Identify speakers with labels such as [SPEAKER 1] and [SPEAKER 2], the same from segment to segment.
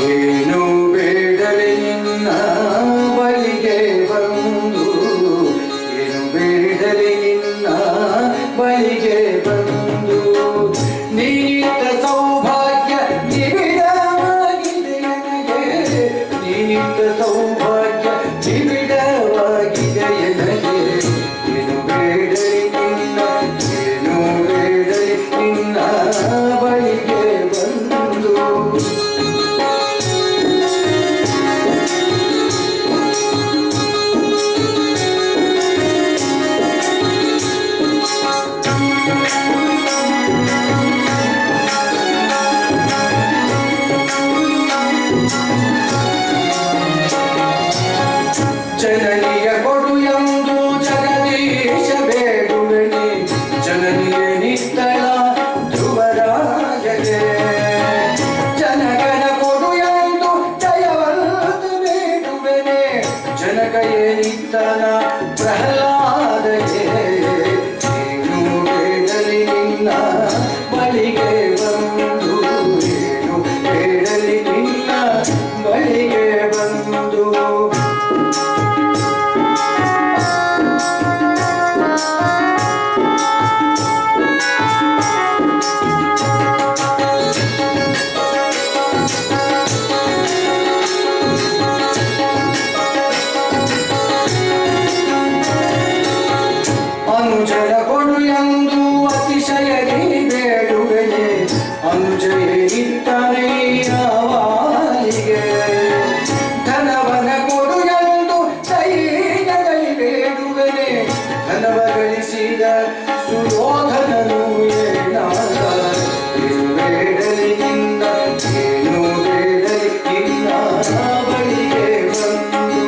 [SPEAKER 1] ಏನು ಬೇಡಲೆ ನಿನ್ನ ಬಳಿಗೆ ಬಂದು ಏನು ಬೇಡಲೆ ನಿನ್ನ ಬಳಿಗೆ ಬಂದು ನೀತ ಸೌಭಾಗ್ಯ ನಿಬಿಡವಾಗಿದೆ ನನಗೆ ನೀತ ಸೌಭಾಗ್ಯ ನಿಬಿಡವಾಗಿದೆ ನನಗೆ ಏನು ಬೇಡಲೆ ನಿನ್ನ ಏನು ಬೇಡಲೆ ನಿನ್ನ ಬಳಿಗೆ ಬಂದು ಜನನಿಯ ಕೊಡು ಎಂದು ಜಗದೀಶ ಬೇಡುವೆನೆ ಜನನಿಯ ನಿತ್ತಳ ಧ್ರುವರಾಜಗೆ ಜನಗನ ಕೊಡು ಎಂದು ಜಯವಂತ ಬೇಡುವೆನೆ ಜನಕಯೇ ನಿತ್ತನ ಪ್ರಹ್ಲಾದಗೆ ಏನು ಬೇಡಲಿ ನಿನ್ನ ಬಳಿಗೆ ಬಂದು ಏನು ಬೇಡಲಿ ನಿನ್ನ ಬಳಿಗೆ ಬಂದು ಅನುಜನ ಕೊಡು ಎಂದು ಅತಿಶಯದಿ ಬೇಡುವೆನೆ ಅನುಜಯೇ ನಿತ್ತನೇ ಆವಾಲಿಗೆ ಧನವನ ಕೊಡು ಎಂದು ಸೈನ್ಯದಲ್ಲಿ ಬೇಡುವೆನೆ ಧನವ ಗಳಿಸಿದ ಸುಯೋಧನನು ಏನಾದ ಏನು ಬೇಡಲಿ ನಿನ್ನ ಏನು ಬೇಡಲಿ ನಿನ್ನ ಬಳಿಗೆ ಬಂದು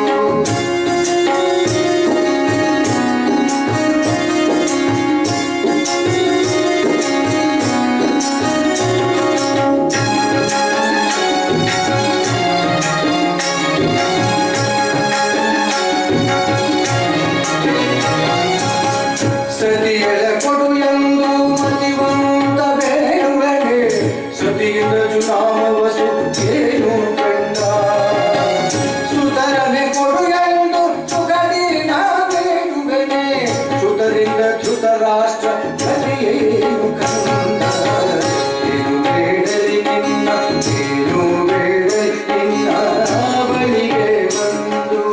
[SPEAKER 1] ಸತಿಯಳ ಕೊಡು ಎಂದು ಮತಿವಂತ ಬೇಡುವೆನೆ ಸತಿಯಿಂದ ಜುನಾಮವಸು ಏನು ಕಂಡ ಸುತರನೆ ಕೊಡು ಎಂದು ಸುಗಡಿನ ಬೇಡುವೆನೆ ಸುತರಿಂದ ಧೃತರಾಷ್ಟ್ರ ಗತಿಯೇನು ಕಂದ ಏನು ಬೇಡಲಿ ನಿನ್ನ ಏನು ಬೇಡಲಿ ನಿನ್ನ ಬಳಿಗೆ ಬಂದು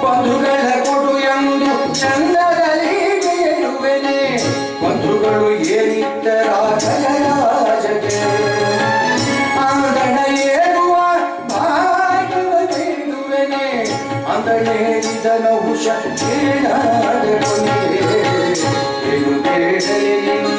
[SPEAKER 1] ಬಂಧುಗಳ ಕೊಡು ಎಂದು ಚಂದದಲ್ಲಿ ಬೇಡುವೆನೆ ಬಂಧುಗಳು ಏನಿದ್ದರಾಜಗೆ ಅಂದಣ ಏಳುವ ಭಾಗ್ಯವ ಬೇಡುವೆನೆ ಅಂದಣೇರಿದನ ಹುಷ ಏನಾದ ಕೊನೆಗೆ ಏನು ಬೇಡಲಿ ನಿನ್ನ